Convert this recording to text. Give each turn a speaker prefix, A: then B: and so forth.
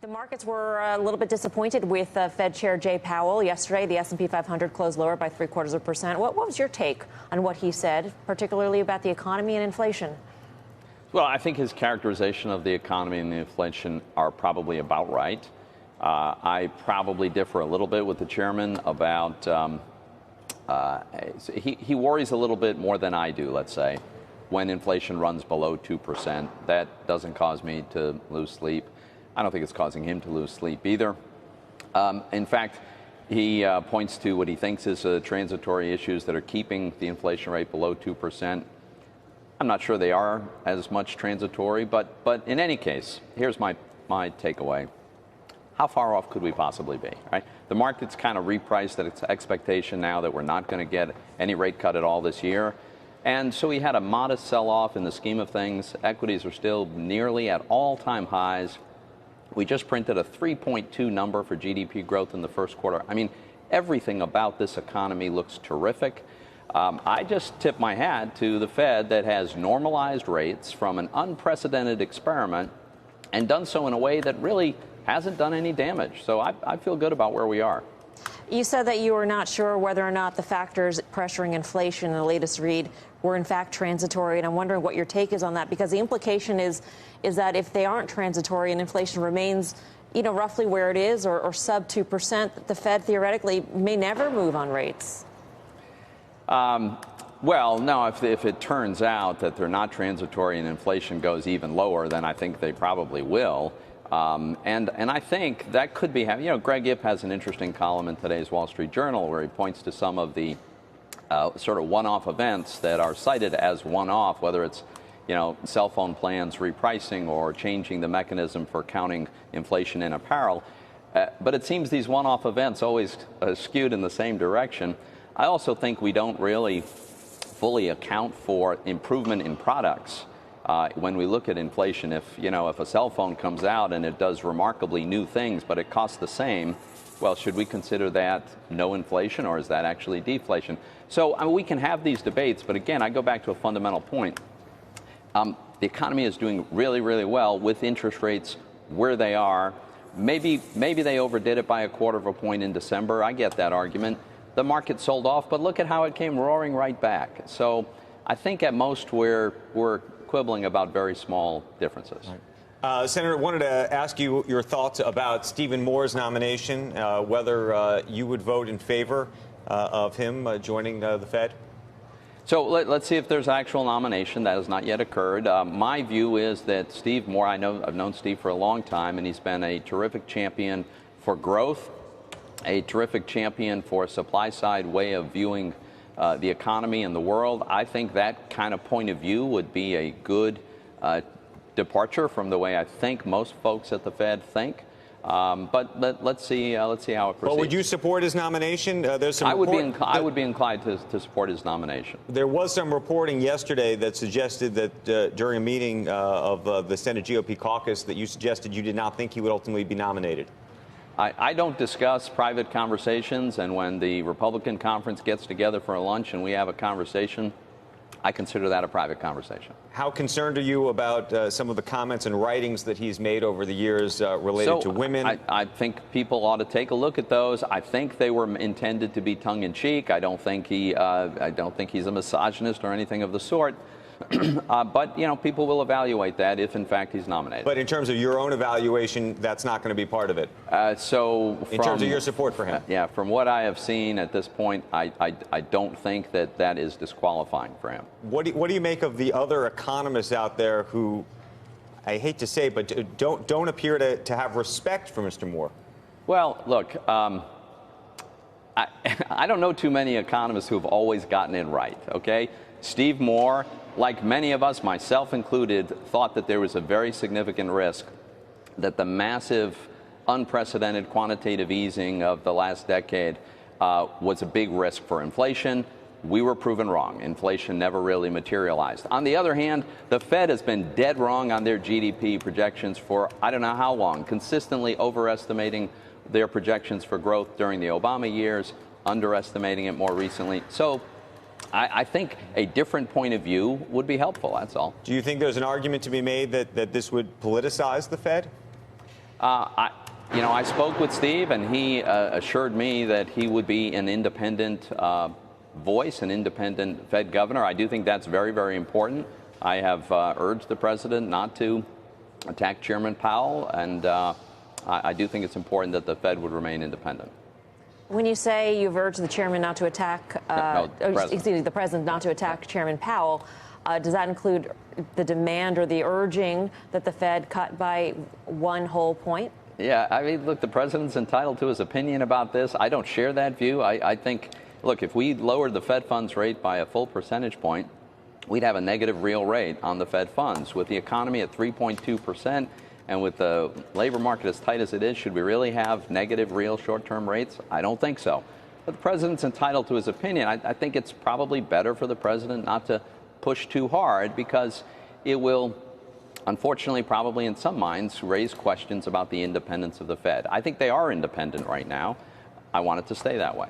A: The markets were a little bit disappointed with Fed Chair Jay Powell yesterday. The S&P 500 closed lower by 0.75%. What was your take on what he said, particularly about the economy and inflation?
B: Well, I think his characterization of the economy and the inflation are probably about right. I probably differ a little bit with the chairman about he worries a little bit more than I do, let's say, when inflation runs below 2%. That doesn't cause me to lose sleep. I don't think it's causing him to lose sleep either. In fact, he points to what he thinks is transitory issues that are keeping the inflation rate below 2%. I'm not sure they are as much transitory, but in any case, here's my takeaway. How far off could we possibly be, right? The market's kind of repriced at its expectation now that we're not going to get any rate cut at all this year. And so we had a modest sell-off in the scheme of things. Equities are still nearly at all-time highs. We just printed a 3.2 number for GDP growth in the first quarter. I mean, everything about this economy looks terrific. I just tip my hat to the Fed that has normalized rates from an unprecedented experiment and done so in a way that really hasn't done any damage. So I feel good about where we are.
A: You said that you were not sure whether or not the factors pressuring inflation in the latest read were in fact transitory, and I'm wondering what your take is on that, because the implication is that if they aren't transitory and inflation remains, roughly where it is or sub 2%, the Fed theoretically may never move on rates.
B: Well, no, if it turns out that they're not transitory and inflation goes even lower, then I think they probably will. And I think that could be, Greg Ip has an interesting column in today's Wall Street Journal where he points to some of the sort of one-off events that are cited as one-off, whether it's, cell phone plans repricing or changing the mechanism for counting inflation in apparel. But it seems these one-off events always skewed in the same direction. I also think we don't really fully account for improvement in products. When we look at inflation, if a cell phone comes out and it does remarkably new things, but it costs the same, well, should we consider that no inflation, or is that actually deflation? So we can have these debates, but again, I go back to a fundamental point. The economy is doing really, really well with interest rates where they are. Maybe they overdid it by 1/4 point in December. I get that argument. The market sold off, but look at how it came roaring right back. So I think at most we're quibbling about very small differences.
C: Right. Senator, I wanted to ask you your thoughts about Stephen Moore's nomination, whether you would vote in favor of him joining the Fed.
B: So let's see if there's actual nomination. That has not yet occurred. My view is that Steve Moore, I've known Steve for a long time, and he's been a terrific champion for growth, a terrific champion for a supply-side way of viewing the economy and the world. I think that kind of point of view would be a good departure from the way I think most folks at the Fed think. But let's see how it proceeds.
C: Well, would you support his nomination? There's some
B: I would be inclined to support his nomination.
C: There was some reporting yesterday that suggested that during a meeting of the Senate GOP caucus that you suggested you did not think he would ultimately be nominated.
B: I don't discuss private conversations, and when the Republican conference gets together for a lunch and we have a conversation, I consider that a private conversation.
C: How concerned are you about some of the comments and writings that he's made over the years related to women?
B: I think people ought to take a look at those. I think they were intended to be tongue-in-cheek. I don't think he's a misogynist or anything of the sort. But, people will evaluate that if, in fact, he's nominated.
C: But in terms of your own evaluation, that's not going to be part of it?
B: In
C: terms of your support for him?
B: Yeah, from what I have seen at this point, I don't think that is disqualifying for him.
C: What do you make of the other economists out there who, I hate to say, but don't appear to have respect for Mr. Moore?
B: Well, look, I don't know too many economists who've always gotten it right, okay? Steve Moore, like many of us, myself included, thought that there was a very significant risk that the massive, unprecedented quantitative easing of the last decade was a big risk for inflation. We were proven wrong. Inflation never really materialized. On the other hand, the Fed has been dead wrong on their GDP projections for I don't know how long, consistently overestimating their projections for growth during the Obama years, underestimating it more recently. So I think a different point of view would be helpful, that's all.
C: Do you think there's an argument to be made that this would politicize the Fed?
B: I spoke with Steve, and he assured me that he would be an independent voice, an independent Fed governor. I do think that's very, very important. I have urged the president not to attack Chairman Powell, and I do think it's important that the Fed would remain independent.
A: When you say you've urged the chairman not to attack, the president not to attack Chairman Powell, does that include the demand or the urging that the Fed cut by 1 whole point?
B: Yeah, I mean, look, the president's entitled to his opinion about this. I don't share that view. I think, look, if we lowered the Fed funds rate by a full percentage point, we'd have a negative real rate on the Fed funds. With the economy at 3.2%, and with the labor market as tight as it is, should we really have negative real short-term rates? I don't think so. But the president's entitled to his opinion. I think it's probably better for the president not to push too hard, because it will, unfortunately, probably in some minds, raise questions about the independence of the Fed. I think they are independent right now. I want it to stay that way.